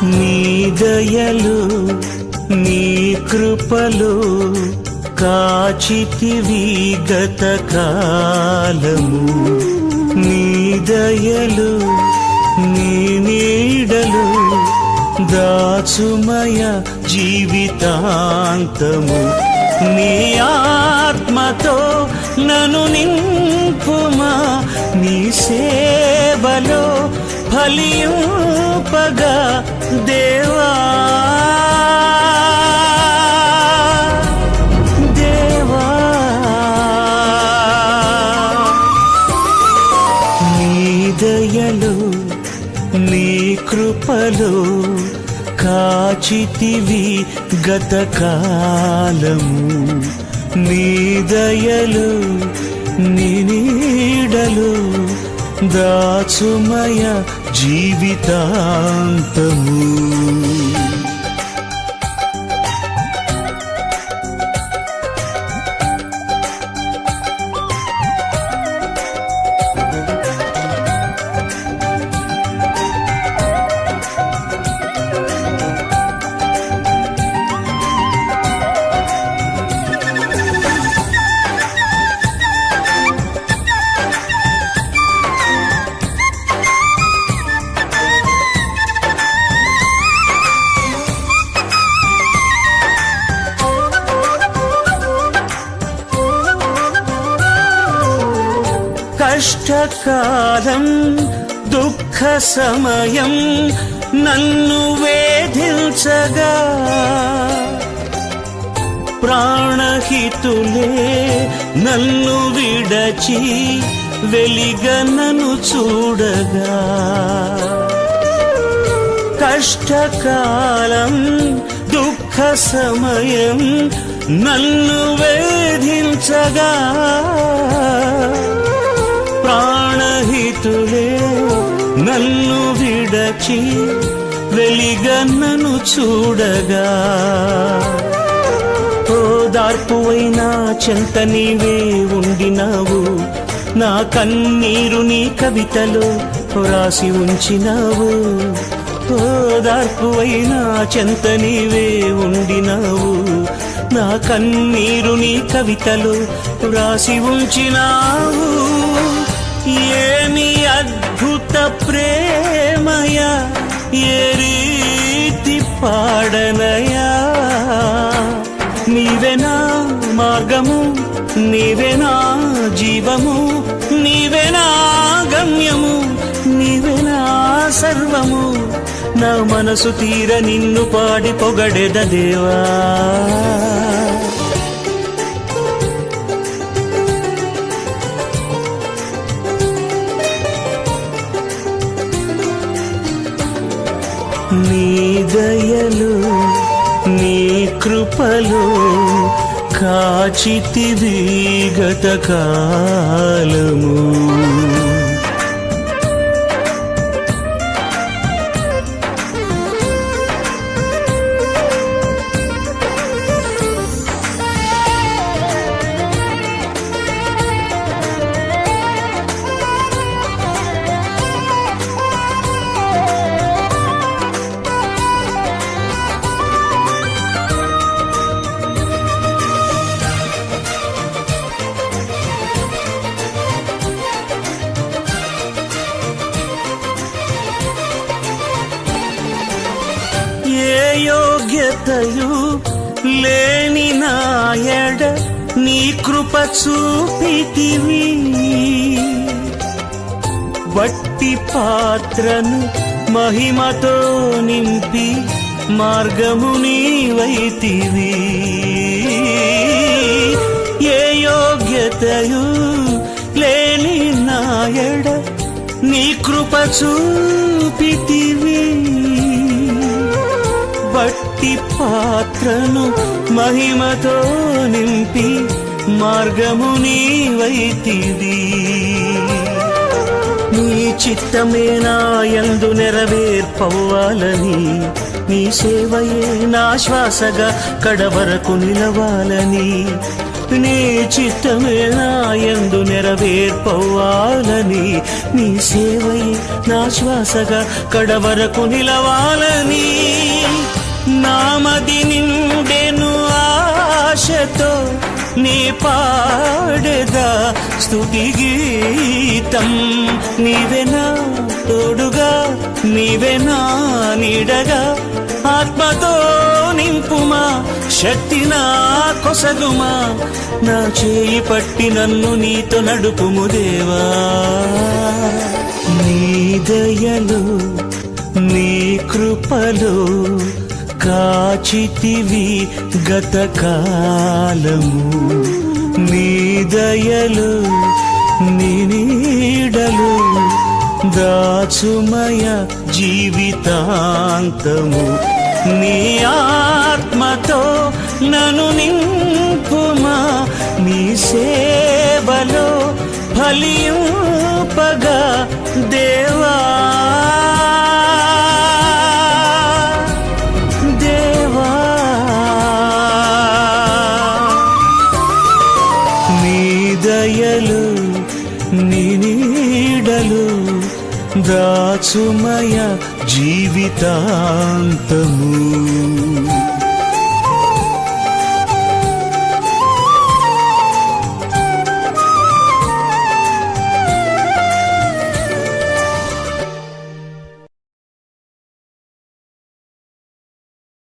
నీ దయలు నీ కృపలు కాచితివి గత కాలము. నీ దయలు నీ నీడలు దాచుమయ జీవితాంతము. నీ ఆత్మతో నన్ను నింపుమా, నీ సేవలో ఫలింపగా దేవా. దేవా నీ దయలు నీ కృపలు కాచితివి గత కాలము. నీ దయలు నీ నీడలు దాచుమయ జీవితాంతము. కష్టకాలం దుఃఖ సమయం నన్ను వేధించగా, ప్రాణహితులే నన్ను విడచి వెలిగనను చూడగా. కష్టకాలం దుఃఖ సమయం నన్ను వేధించగా, ప్రాణహితులే నన్ను విడచి వెలిగన్నను చూడగా. ఓదార్పువైనా చెంత నీవే ఉండినావు, నా కన్నీరు నీ కవితలో రాసి ఉంచినావు. ఓదార్పువైనా చెంత నీవే ఉండినావు, నా కన్నీరు నీ కవితలో రాసి ఉంచినావు. ఏమి అద్భుత ప్రేమయా, ఏ రీతి పాడనయా. నీవేనా మార్గము, నీవేనా జీవము, నీవేనా గమ్యము, నీవేనా సర్వము. నా మనసు తీర నిన్ను పాడి పొగడెద దేవా. నీ దయలు నీ కృపలు కాచితివి గత కాలము. యోగ్యతయు లేని నాయడ నీ కృప చూపితివి, వట్టి పాత్రను మహిమతో నింపి మార్గము నీవైతివి. ఏ యోగ్యతయు లేని నాయడ నీ కృప చూపితివి, వట్టి పాత్రను మహిమతో నింపి మార్గము నీవైతివి. నీ చిత్తమే నా యందు నెరవేర్పవ్వాలని, నీ సేవయే నా శ్వాసగా కడవరకు నిలవాలని, నీ చిత్తమే నా యందు నెరవేర్పవ్వాలని, నీ సేవయే నా శ్వాసగా కడవరకు నిలవాలని, నామది నిండెను ఆశతో నీ పాడెదా స్తుతి గీతం. నీవెనా తోడుగా, నీవెనా నీడగా, ఆత్మతో నింపుమా, శక్తి నా కొసగుమా, నా చేయి పట్టి నన్ను నీతో నడుపుము దేవా. నీ దయలో నీ కృపలో కాచితివి గతకాలము, నీ దయలు నీ నీడలు దాచుమయ జీవితాంతము. నీ ఆత్మతో నన్ను నింపుమా, నీ సేవలో ఫలింపగా దేవా. దయలు నీ నీడలు దాచుమయ జీవితాంతము.